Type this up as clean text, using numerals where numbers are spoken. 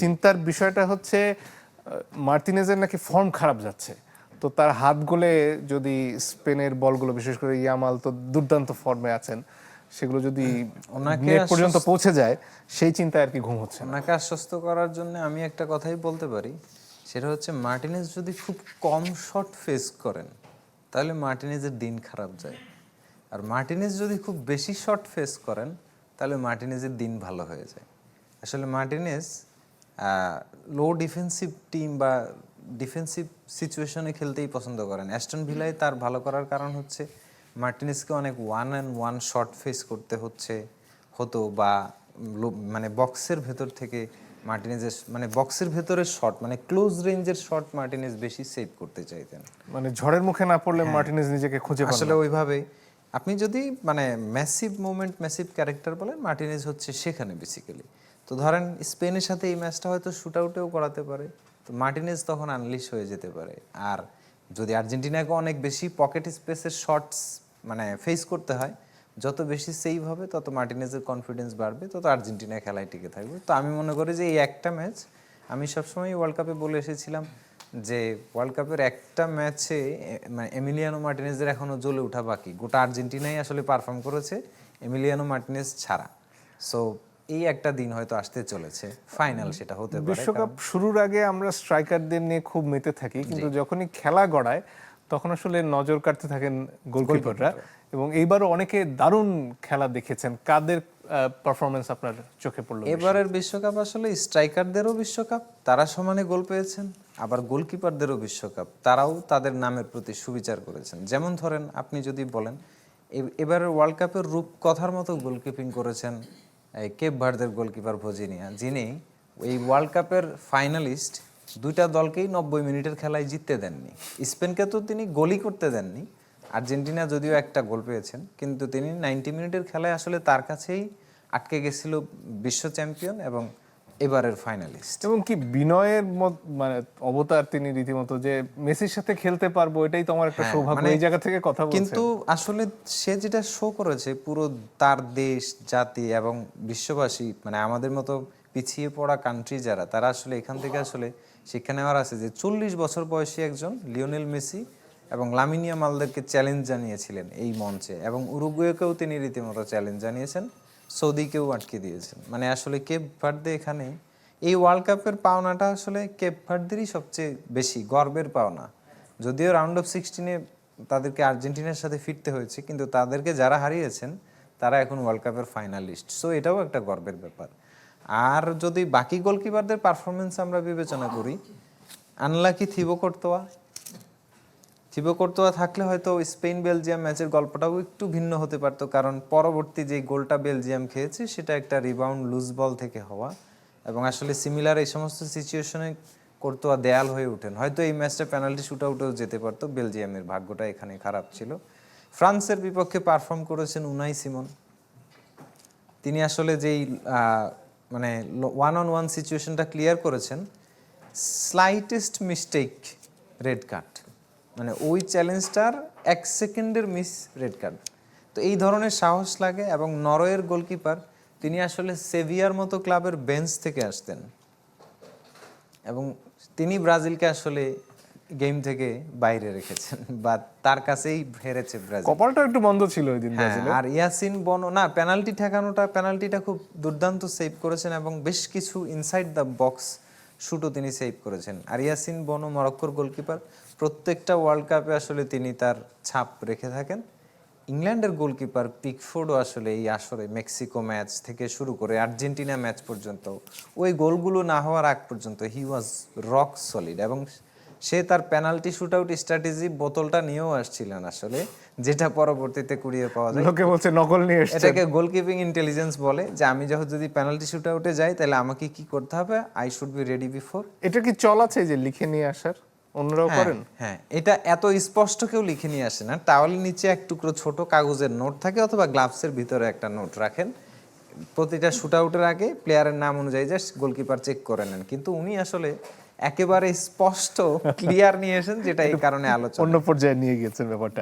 চিন্তার বিষয়টা হচ্ছে মার্টিনেজের নাকি ফর্ম খারাপ যাচ্ছে, তো তার হাত গোলে যদি স্পেনের বলগুলো, বিশেষ করে ইয়ামাল তো দুর্দান্ত ফর্মে আছেন, সেগুলো যদি নেট পর্যন্ত পৌঁছে যায়, সেই চিন্তায় আর কি ঘুম হচ্ছে না। ওনাকে আশ্বস্ত করার জন্য আমি একটা কথাই বলতে পারি, সেটা হচ্ছে মার্টিনেজ যদি খুব কম শট ফেস করেন তাহলে মার্টিনেজের দিন খারাপ যায়, আর মার্টিনেজ যদি খুব বেশি শট ফেস করেন তাহলে মার্টিনেজের দিন ভালো হয়ে যায়। আসলে মার্টিনেজ লো ডিফেন্সিভ টিম বা ডিফেন্সিভ সিচুয়েশনে খেলতেই পছন্দ করেন। অ্যাস্টন ভিলায় তার ভালো করার কারণ হচ্ছে মার্টিনেজকে অনেক 1-on-1 শট ফেস করতে হতো বা মানে বক্সের ভেতর থেকে মার্টিনেজের মানে বক্সের ভেতরের শট মানে ক্লোজ রেঞ্জের শট মার্টিনেজ বেশি সেভ করতে চাইতেন। মানে ঝড়ের মুখে না পড়লে মার্টিনেজ নিজেকে খুঁজে পান আসলে ওইভাবে আপনি যদি মানে ম্যাসিভ মোমেন্ট ম্যাসিভ ক্যারেক্টার বলেন, মার্টিনেজ হচ্ছে সেখানে বেসিক্যালি। তো ধরেন স্পেনের সাথে এই ম্যাচটা হয়তো শুট আউটেও করাতে পারে, তো মার্টিনেজ তখন আনলিশ হয়ে যেতে পারে। আর যদি আর্জেন্টিনাকে অনেক বেশি পকেট স্পেসের শটস মানে ফেস করতে হয়, যত বেশি সেভ হবে তত মার্টিনেজের কনফিডেন্স বাড়বে, তত আর্জেন্টিনা খেলায় টিকে থাকবে। তো আমি মনে করি যে এই একটা ম্যাচ, আমি সবসময় ওয়ার্ল্ড কাপে বলে এসেছিলাম যে ওয়ার্ল্ড কাপের একটা ম্যাচে মানে এমিলিয়ানো মার্টিনেজের এখনো জ্বলে ওঠা বাকি। গোটা আর্জেন্টিনাই আসলে পারফর্ম করেছে এমিলিয়ানো মার্টিনেজ ছাড়া। সো এই একটা দিন হয়তো আসতে চলেছে, ফাইনাল সেটা হতে পারে। বিশ্বকাপ শুরুর আগে আমরা স্ট্রাইকারদের নিয়ে খুব মেতে থাকি, কিন্তু যখনই খেলা গড়ায় তখন আসলে নজর কাটতে থাকেন গোলকিপাররা। এবং এইবারও অনেকে দারুণ খেলা দেখেছেন। কাদের পারফরমেন্স আপনার চোখে পড়লো? এবারের বিশ্বকাপ আসলে স্ট্রাইকারদেরও বিশ্বকাপ, তারা সমানে গোল পেয়েছেন, আবার গোলকিপারদেরও বিশ্বকাপ, তারাও তাদের নামের প্রতি সুবিচার করেছেন। যেমন ধরেন আপনি যদি বলেন এবারের ওয়ার্ল্ড কাপের রূপকথার মতো গোলকিপিং করেছেন এই কেপ ভার্দের গোলকিপার ভজিনিয়া, যিনি এই ওয়ার্ল্ড কাপের ফাইনালিস্ট দুইটা দলকেই 90 মিনিটের খেলায় জিততে দেননি। স্পেনকে তো তিনি গোলই করতে দেননি, আর্জেন্টিনা যদিও একটা গোল পেয়েছেন, কিন্তু তিনি 90 মিনিটের খেলায় আসলে তার কাছেই আটকে গেছিল বিশ্ব চ্যাম্পিয়ন এবং এবারের ফাইনালিস্ট। এবং কি বিনয়ের মানে অবতার তিনি রীতিমতো, যে মেসির সাথে খেলতে পারবো এটাই তো আমার একটা সৌভাগ্য, এই জায়গা থেকে কথা বলছেন। কিন্তু আসলে সে যেটা শো করেছে পুরো তার দেশ জাতি এবং বিশ্ববাসী, মানে আমাদের মতো পিছিয়ে পড়া কান্ট্রি যারা, তারা আসলে এখান থেকে আসলে শিক্ষা নেওয়ার আছে যে 40 বছর বয়সী একজন লিওনেল মেসি এবং লামিন ইয়ামালদেরকে চ্যালেঞ্জ জানিয়েছিলেন এই মঞ্চে, এবং উরুগুয়েকেও তিনি রীতিমতো চ্যালেঞ্জ জানিয়েছেন, সৌদিকেও আটকে দিয়েছেন। মানে আসলে কেপ ভার্দে এখানে এই ওয়ার্ল্ড কাপের পাওনাটা আসলে কেপ ভার্দেরই সবচেয়ে বেশি গর্বের পাওনা। যদিও রাউন্ড অফ 16-এ তাদেরকে আর্জেন্টিনার সাথে ফিরতে হয়েছে, কিন্তু তাদেরকে যারা হারিয়েছেন তারা এখন ওয়ার্ল্ড কাপের ফাইনালিস্ট। সো এটাও একটা গর্বের ব্যাপার। আর যদি বাকি গোলকিপারদের পারফরমেন্স আমরা বিবেচনা করি, আনলাকি থিবো কর্তোয়া থাকলে হয়তো স্পেন বেলজিয়াম ম্যাচের গল্পটাও একটু ভিন্ন হতে পারতো, কারণ পরবর্তী যে গোলটা বেলজিয়াম খেয়েছে সেটা একটা রিবাউন্ড লুজ বল থেকে হওয়া, এবং আসলে সিমিলার এই সমস্ত সিচুয়েশনে কর্তোয়া দেয়াল হয়ে ওঠেন। হয়তো এই ম্যাচটা পেনাল্টি শুট আউটেও যেতে পারতো, বেলজিয়ামের ভাগ্যটা এখানে খারাপ ছিল। ফ্রান্সের বিপক্ষে পারফর্ম করেছেন উনাই সিমন, তিনি আসলে যেই মানে 1-on-1 সিচুয়েশনটা ক্লিয়ার করেছেন, স্লাইটেস্ট মিস্টেক রেড কার্ড, মানে ওই চ্যালেঞ্জটার 1 সেকেন্ডের মিস রেড কার্ড। তো এই ধরনের সাহস লাগে। এবং নরওয়ের গোলকিপার তিনি আসলে সেভিয়ার মতো ক্লাবের বেঞ্চ থেকে আসতেন, এবং তিনি ব্রাজিলকে আসলে গেম থেকে বাইরে রেখেছেন বা তার কাছেই হেরেছে ব্রাজিল। কপালটা একটু বন্ধ ছিল ওই দিন ব্রাজিলে। আর ইয়াসিন বনো না, পেনাল্টিটা খুব দুর্দান্ত সেভ করেছেন, এবং বেশ কিছু ইনসাইড দ্য বক্স শুটও তিনি সেভ করেছেন। আর ইয়াসিন বনো মরক্কোর গোলকিপার, প্রত্যেকটা ওয়ার্ল্ড কাপে আসলে তিনি তার ছাপ রেখে থাকেন। ইংল্যান্ডের গোলকিপার পিকফোর্ডও আসলে এই আসরে মেক্সিকো ম্যাচ থেকে শুরু করে আর্জেন্টিনা ম্যাচ পর্যন্ত, ওই গোলগুলো না হওয়ার আগ পর্যন্ত হি ওয়াজ রক সলিড, এবং সে তার পেনাল্টি শুট আউট স্ট্র্যাটেজি বোতলটা নিয়েও আসছিলেন আসলে, যেটা পরবর্তীতে কুড়িয়ে পাওয়া যায়। লোকে বলছে নকল নিয়ে এসেছেন। এটাকে গোলকিপিং ইন্টেলিজেন্স বলে, যে আমি যখন যদি পেনাল্টি শুট আউটে যাই তাহলে আমাকে কি করতে হবে, I should be ready before. এটা কি চল আছে যে লিখে নিয়ে আসার, অন্যরাও করেন? হ্যাঁ, এটা এত স্পষ্ট কেউ লিখে নিয়ে আসে না, টাওয়ালের নিচে এক টুকরো ছোট কাগজের নোট থাকে, অথবা গ্লাভসের ভিতরে একটা নোট রাখেন, প্রতিটা শুট আউটের আগে প্লেয়ারের নাম অনুযায়ী জাস্ট গোলকিপার চেক করে নেন। কিন্তু উনি আসলে একেবারে স্পষ্ট ক্লিয়ার নিয়ে এসেন, যেটা এই কারণে আলোচনা অন্য পর্যায়ে নিয়ে গেছেন ব্যাপারটা।